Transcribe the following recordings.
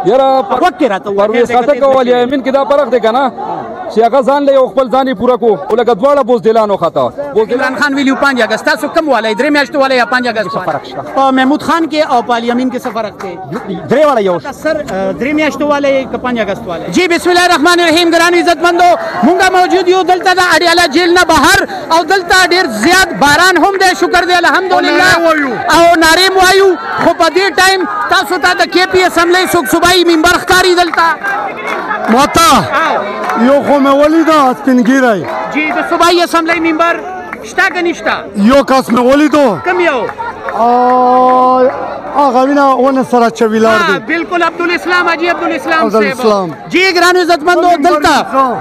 یاره پرویز خټک او علي امین کې دا فرق دی کنه چې هغه ځان له خپل ځان پوره کو ولکه دواړه بوزدلانو خطا عمران خان ویلو 5 اگست تاسو کوم والای درې میاشتو والای یا 5 اگست فرق شته په محمود خان کې او په علي امین کې څه فرق دی درې والا یو سر درې میاشتو والای که 5 اگست والای جی بسم الله الرحمن الرحیم ګرانو عزتمندو مونږه موجود یو دلته د اډیاله جیل نه بهر او دلته ډیر زیات باران هم دی شکر دی الحمدلله او ناریم وایو خو په دې ټایم تاسو ته د کې پی اسمبلی صوبایي منبر ښکاری دلته ماته یو خو مې ولیده سپینګیری جی د صوبایي اسمبلی منبر شته که نشته یو کس مې ولیدو کوم یو هغه وینه ونه سره چې ویلار دی بالکل عبدالاسلام حاجي عبدالاسلام صاحب جی ګرانو عزتمندو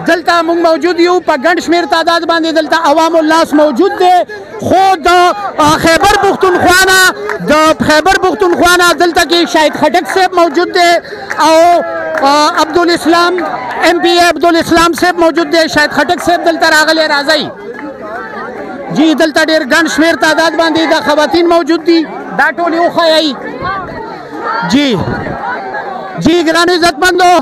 دلته موږ موجود یو په ګڼ شمېر تعداد باندې دلته عوام الناس موجود دی خو د خیبر پښتونخوا نه دلته کې شاهد خټک صاحب موجود دی او عبدالاسلام ایم پی عبدالاسلام صاحب موجود دی شاهد خټک صاحب دلته راغلی راځئ جی دلته ډېر ګڼ شمېر تعداد باندې د خواتین موجود دي دا ټول یې وښایئ جی ګرانو عزتمندو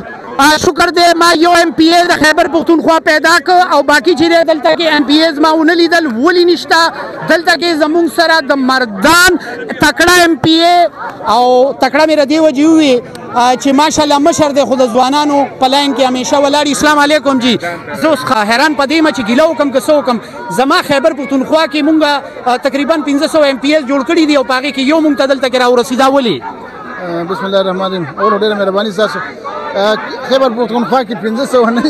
شکر دی ما یو ایم پی ای د خیبر پښتونخوا پیدا کړ او باقي چې دی دلته کې ایم پی ایز ما ونه لیدل ولې نشته دلته کې زموږ سره د مردان تکړه ایم پی ای او تکړه مې ردې وجې ووې چې ماشاءالله مشر دی خو د ځوانانو په لاین کې همیشه ولاړ اسلام علیکم جی زه اوس حیران په دې یم چې ګیله وکړم که څه وکړم زما خیبر پښتونخوا کې مونږ تقریبا 1500 ایم پی ایز جوړ کړي دي او په هغې کې یو مونږ ته دلته کې راورسېدا ولې بسم الله الرحمن الرحیم اور ډېره مهرباني ستاسو خیبر پښتونخوا کې 1500 نه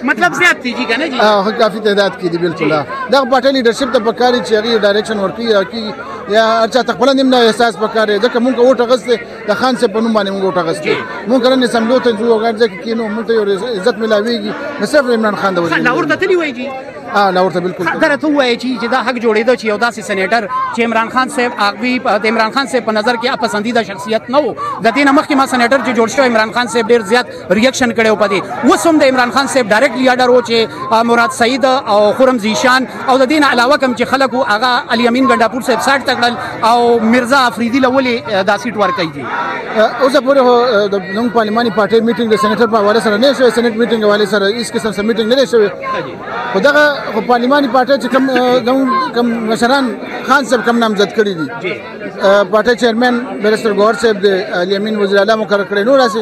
مطلب زیات دي جی که نه جی کافي تعداد کې دي بالکل دغه پارټۍ لیډرشپ ته پکار چې هغې ډایرکشن ورکړي یا هر چا ته خپله نیم نه احساس پکار دی ځکه مونږ ووټ اخیستی د خان صاحب په نوم باندې مونږ ووټ اخیستی مونږ کرن اسمبلیو ته ځو هغه ځای کې کینو مونږ ته یو عزت میلاویږي نو صرف عمران خان د وجې لاهور ته تللی وایي جی لاهور ته بالکل دا راته ووایي چې دا حق جوړېده چې یو داسې سینیټر چې عمران خان صاحب هغوی د عمران خان صاحب په نظر کې پسندیده شخصیت نه و د دې نه مخکې ما سینیټر چې جوړ شوی عمران خان صاحب ډېر زیات ریاکشن کړی و په دې اوس هم د عمران خان صاحب ډایرکټلی آرډر و چې مراد سعید او خرم زیشان او د دې نه علاوه کوم چې خلک وو هغه علي امین ګنډاپور صاحب ساټ ته کړل او مرزا افریدي له ولې دا سیټ ورکوي دي اوسه پورې د زموږ پارلماني پارټۍ میټینګ د سینیټر په حواله سره نه شوی سینیټ میټینګ حواله سره هېڅ قسم سره میټینګ نه دی شوی خو دغه پارلماني پارټۍ چې کوم مشران خان صاحب کوم نامزد کړي دي پارټۍ چیرمین بیرسټر ګوهر صاحب دی علي امین وزیر اعلی مقرر کړی نور هسې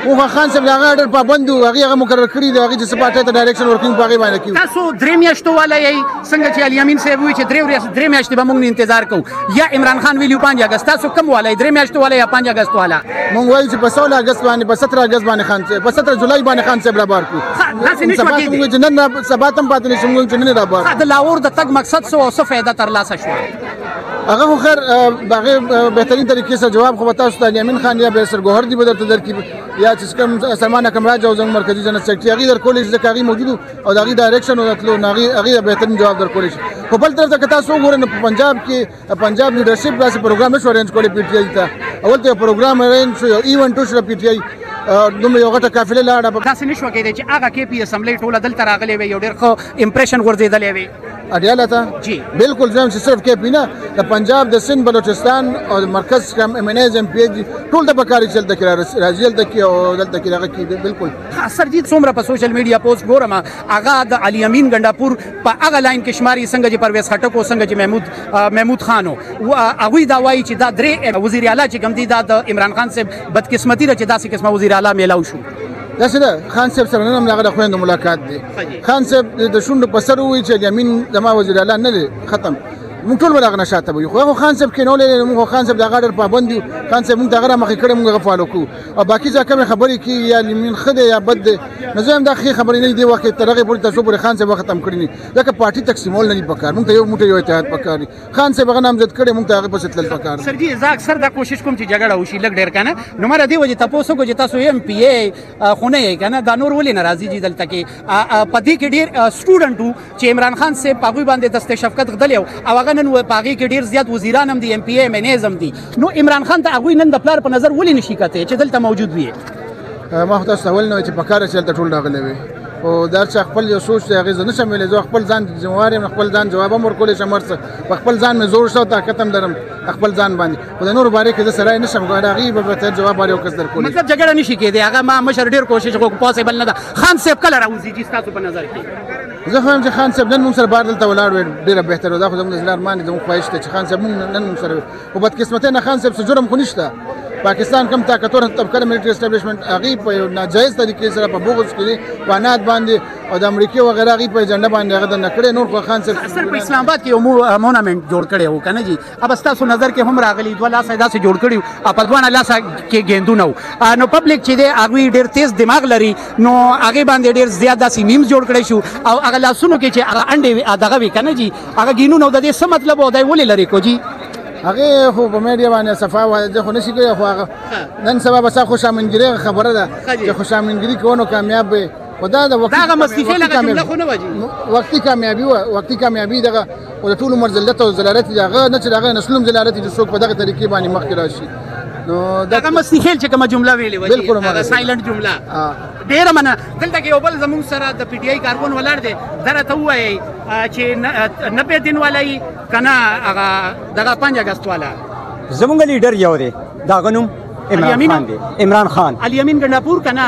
خو خان صاحب د هغه اډر پابند و هغې مقرر کړي دي هغې چې څه پارټۍ ته ډایرکشن ورکوي په هغې باندې کوي تاسو درې میاشتو والا یې څنګه چې علي امین صاحب وایي چې درې میاشتې به موږ انتظار کوو یا عمران خان ویلي 5 اگست تاسو کوم والا یې 3 میاشتو والا یا 5 اگست والا مونږ وایو چې په 16 اگست باندې په 17 اگست باندې خان صاحب په 17 جولای باندې خان صاحب را بار کړو داسې نه شوه کېدی چې نن سبا ته هم پاتې نه شي مونږ چې نن را بار د لاهور د تګ مقصد څه او څه فایده ترلاسه شوه هغه خو خیر د هغې بهترین طریقې سره جواب خو به تاسو ته علي امین خان یا بیرسټر ګوهر دي به درته درکړي یا چې کوم سلمان حکمراج او زموږ مرکزي جنرال سیکرټري هغې درکولی شي ځکه هغې موجود او د هغې ډایرکشن او د تلو نو هغې بهترین جواب درکولی شي خو بل طرف ته که تاسو وګورئ نو په پنجاب کې پنجاب لیډرشپ داسې پروګرام نه شو ارینج کولی پی ټي آی ته اول ته یو پروګرام ارینج شو یو ایونټ وشوه پی ټي آی دومره یو غټه قافله لاړه داسې نه شوه کېدی چې هغه کې پی اسمبلی ټوله دلته راغلی وی یو ډېر ښه امپریشن غورځېدلی وی اډیاله ته جی بالکل زم چې صرف کې پینا د پنجاب د سند بلوچستان او د مرکز کم ایم ان ایز ایم پی ایز ټول د بکاری چل د کې راځي د کې او دلته کې راغی کې بالکل سر جی څومره په سوشل میډیا پوسټ ګورم هغه د علي امین ګنډاپور په هغه لاین کې شماري څنګه چې پرویز خټک او څنګه چې محمود خان او هغوی دا وایي چې دا درې وزیر اعلی چې کوم دي دا د عمران خان صاحب بدقسمتي ده چې داسې قسمه وزیر اعلی میلاو شو داسې ده خان صاحب سره نن هم د هغه د خویندو ملاقات دی خان صاحب د شونډو په سر ووایي چې علي امین زما وزیر اعلی نه دی ختم مونږ ټول به د هغه نه شاته وایو خو هغه خان صاحب کېنولی دی مونږ خان صاحب د هغه ډېر پابند یو خان صاحب مونږ ته هغه رامخکې کړی مونږ هغه فالو کوو او باقي ځا کومې خبرې کېږي یا علي امین ښه دی یا بد دی نو زه هم دا ښې خبرې نه دي دې وخت کې تر هغې پورې تر څو پورې خان صاحب ختم کړي نه ځکه پارټي تقسیمول نه دي پکار مونږ ته یو موټی یو اتحاد پکار دي خان صاحب هغه نامزد کړی مونږ ته هغې پسې تلل پکار سر جي زه اکثر دا کوشش کوم چې جګړه وشي لږ ډېر که نه نو ما د دې وجې تپوس وکړو چې تاسو ایم پی ای خو نه یې که نه دا نور ولې نه راځي جي دلته کې په دې کې ډېر سټوډنټ وو چې عمران خان صاحب په هغوی باندې دست شفقت غدلی و او هغه نن په هغې کې ډېر زیات وزیران هم دي ایم پی ای ایم ان ایز هم دي نو عمران خان ته هغوی نن د پلار په نظر ولې نشي کتی چې دلته موجود وي ما خو تاسو ته ویل نه وی چې په کار چې هلته ټول راغلی وي او دا چې خپل یو سوچ دی هغې زه نشم ویلی زه خپل ځان ذمهوار یم خپل ځان جواب هم ورکولی شم هر څه په خپل ځان مې زور شته او طاقت هم لرم خپل ځان باندې خو د نور باره کې زه سره نشم کولی هغې به بهتر جواب باندې یو کس درکولی مطلب جګړه نشي کېدی هغه ما مشر ډېر کوشش وکړو پاسبل نه ده خان صاحب کله راوځي چې ستاسو په نظر کې زه خو یم چې خان صاحب نن موږ سره بار دلته ولاړ وی ډېره بهتره دا خو زموږ د زړه ارمان دی زموږ خواهش دی چې خان صاحب موږ نن موږ سره وي خو بدقسمتۍ نه خان صاحب څه جرم خو نشته پاکستان کم طاقتور طبقه د ملټري اسټابلیشمنټ هغې په یو ناجایز طریقې سره په بغض کې وانات باندې او د امریکې وغیره هغې په ایجنډه باندې هغه دننه کړی نور خو خان صاحب سر په اسلام آباد کې یو مونومنټ جوړ کړی و که نه جي اب ستاسو نظر کې هم راغلي دوه لاسه یې داسې جوړ کړي وو په دوه لاسه کې ګیندونه وو نو پبلک چې دی هغوی ډېر تیز دماغ لري نو هغې باندې ډېر زیات داسې میمز جوړ کړی شو او هغه لاسونو کې چې هغه انډې دغه وي که نه جي هغه ګینونه د دې څه مطلب و دی ولې لرې کو جي هغې خو په میډیا باندې صفا واضح خو نشي کولی خو هغه نن سبا به ستا خوشامنګري خبره ده چې خوشامنګري کوو نو کامیاب وي خو دا د وقتي کامیابي وه وقتي کامیابي دغه خو د ټول عمر ذلت او ذلالت دي هغه نه چې د هغه نسلوم ذلالت دي چې څوک په دغه طریقې باندې مخکې راشي نو دغه مستحیل چې کومه جمله ویلې وه بالکل هغه سایلنټ جمله ډېره مننه دلته کې یو بل زموږ سره د پي ټي آی کارکون ولاړ دی دا راته ووایئ چې 90 دن والا یي که نه هغه دغه 5 اګست والا زمونږ لیډر یو دی د هغه نوم عمران خان دی عمران خان الیمین ګنډاپور که نه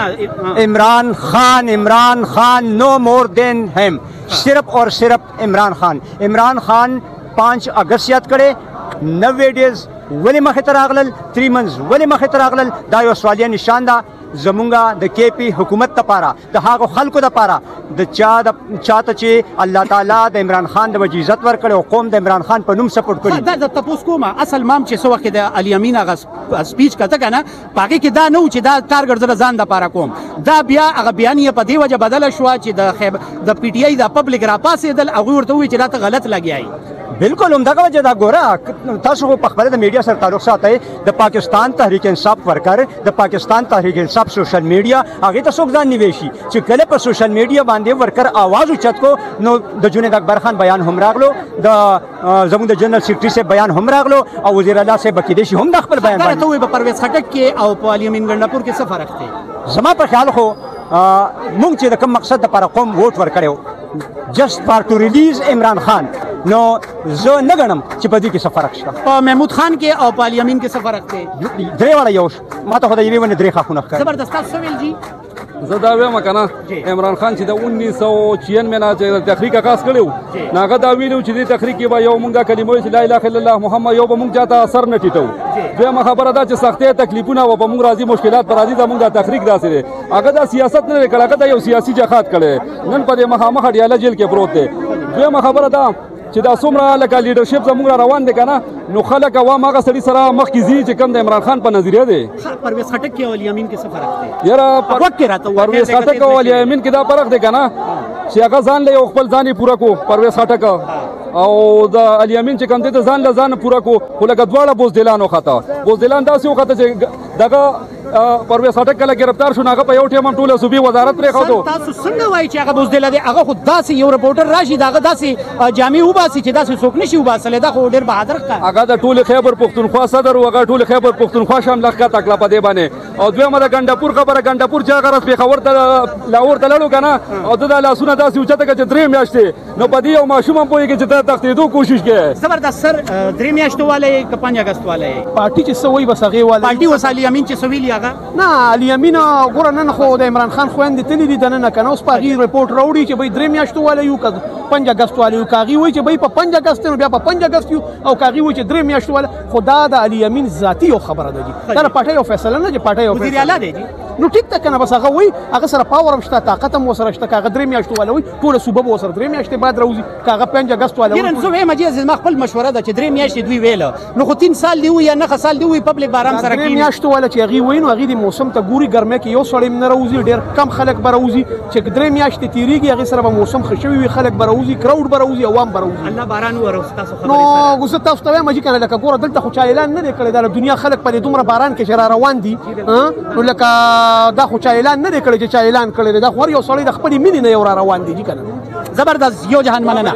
عمران خان نو مور دین ہم صرف اور صرف عمران خان 5 اگست یاد کړي 90 ډیز ولې مخې ته راغلل 3 منځ ولې مخې ته راغلل دا یو سوالیه نشان ده زمونږه د کے پی حکومت دپاره د هغو خلکو دپاره د چاته چې الله تعالی د عمران خان د وجه عزت ورکړی او قوم د عمران خان په نوم سپورټ کړي دا تپوس کوم اصل مام چې څه وخت د الیمین هغه سپیچ کته که نه په هغې کې دا نه و چې دا ټارګټ زه د ځان دپاره کوم دا بیا هغه بیان یې په دې وجه بدله شوه چې د پي ټي آی د پبلک راپاڅېدل هغوی ورته ووایي چې دا ته غلط لګیایي بالکل همدغه وجه دا ګوره تاسو خو په خپله د میډیا سره تعلق ساتئ د پاکستان تحریک انصاف ورکر د پاکستان تحریک انصاف سوشل میډیا هغې ته څوک ځان نیویشي چې کله په سوشل میډیا باندې ورکر آواز اوچت کو نو د جنید اکبر خان بیان هم راغلو د زموږ د جنرال سیکرټري صاحب بیان هم راغلو او وزیر اعلی صاحب به کیدای شي هم د خپل بیان باندې ته وایي په پرویز خټک کې او په الیمین ګنډاپور کې څه فرق دی زما په خیال خو مونږ چې د کوم مقصد دپاره قوم ووټ ورکړی و جسٹ فار ټو ریلیز عمران خان نو زه نه ګڼم چې په دې کې څه فرق شته په محمود خان کې او په الیمین کې څه فرق دی درې واړه یو ما ته خو د یوې ونې درې ښاخونه ښکاري زبردست تاسو څه ویل جي زه دا وایم که نه عمران خان چې د 1996 نه چې تحریک آغاز کړی و نو هغه دا ویلي و چې دې تحریک کې به یو مونږ دا کلمه وایو چې لا اله الا الله محمد یو به مونږ چاته اثر نه ټیټو دویمه خبره دا چې سختۍ تکلیفونه و په مونږ راځي مشکلات پر راځي زمونږ دا تحریک داسې دی هغه دا سیاست نه دی کړی هغه دا یو سیاسي جهاد کړی نن په دې مخامخ ډیاله جیل کې پروت دی دویمه خبره دا چې دا څومره لکه لیډرشپ زموږ را روان دی که نه نو خلک عوام هغه سړي سره مخکې ځي چې کوم د عمران خان په نظریه دی پرویز خټک کې او الیمین کې څه فرق دی یاره پرویز خټک او الیمین کې دا فرق دی که نه چې هغه ځان له یو خپل ځان یې پوره کو پرویز خټک او د الیمین چې کوم دی د ځان له ځان پوره کو خو لکه دواړه بوزدلان وخته بوزدلان داسې وخته چې دغه پرویز خټک کله گرفتار شو هغه په یو ټیم هم ټوله صوبې وزارت پرېښودو تاسو څنګه وایئ چې هغه بزدله دی هغه خو داسې یو رپورټر راشي د هغه داسې جامې وباسي چې داسې څوک نشي وباسلی دا خو ډېر بهادر ښکاري هغه د ټولې خیبر پښتونخوا صدر و هغه ټولې خیبر پښتونخوا شامله ښکته کړه په دې باندې او دویمه د ګنډاپور خبره ګنډاپور چې هغه ورځ پېښور ته لاهور ته لاړو که نه او ده دا لاسونه داسې اوچته کړه چې 3 میاشتې نو په دې یو ماشوم هم پوهېږي چې ته تښتېدو کوشش کوې زبردست سر 3 میاشتو والا یې که 5 اګست والا یې پارټي چې څه وایي بس هغې والا پارټي اوس الیمین چې څه ویلي هغه نه الیمین ګوره نن خو د عمران خان خویندې تللي دي دننه که نه اوس په هغې رپورټ راوړي چې بهی 3 میاشتو والا یو که 5 اګست والا یو که هغې وایي چې بهی په 5 اګست نو بیا په 5 اګست یو او که هغې وایي چې 3 میاشتو والا خو دا د الیمین ذاتي یو خبره ده جي دا د پارټۍ یو فیصله نه چې پارټۍ یو وزیر اعلی دی جي نو ټیک ده که نه بس هغه وایي هغه سره پاور هم شته طاقت هم ورسره شته که هغه 3 میاشتو والا وایي ټوله صوبه به ورسره 3 میاشتې بعد راوځي که هغه 5 اګست والا یاره زه وایم جي زما خپل مشوره ده چې 3 میاشتې دوی ویله نو خو 3 سال دی وي یا 9 سال دی وي پبلک به ارام سره کښېني 3 میاشتو والا چې هغې وایي نو هغې د موسم ته ګوري ګرمۍ کې یو سړی هم نه راوځي ډېر کم خلک به راوځي چې 3 میاشتې تېرېږي هغې سره به موسم ښه شوي وي خلک به راوځي کراوډ به راوځي عوام به راوځي الله باران وروس تاسو خبرې نو زه تاسو ته وایم جي که نه لکه ګوره دلته خو چا اعلان نه دی کړی دا د دنیا خلک په دې دومره باران کې چې را روان دي نو لکه دا خو چا اعلان نه دی کړی چې چا اعلان کړی دی دا خو هر یو سړی د خپلې مینې نه یو را روان دی جي که نه زبردست یو جهان مننه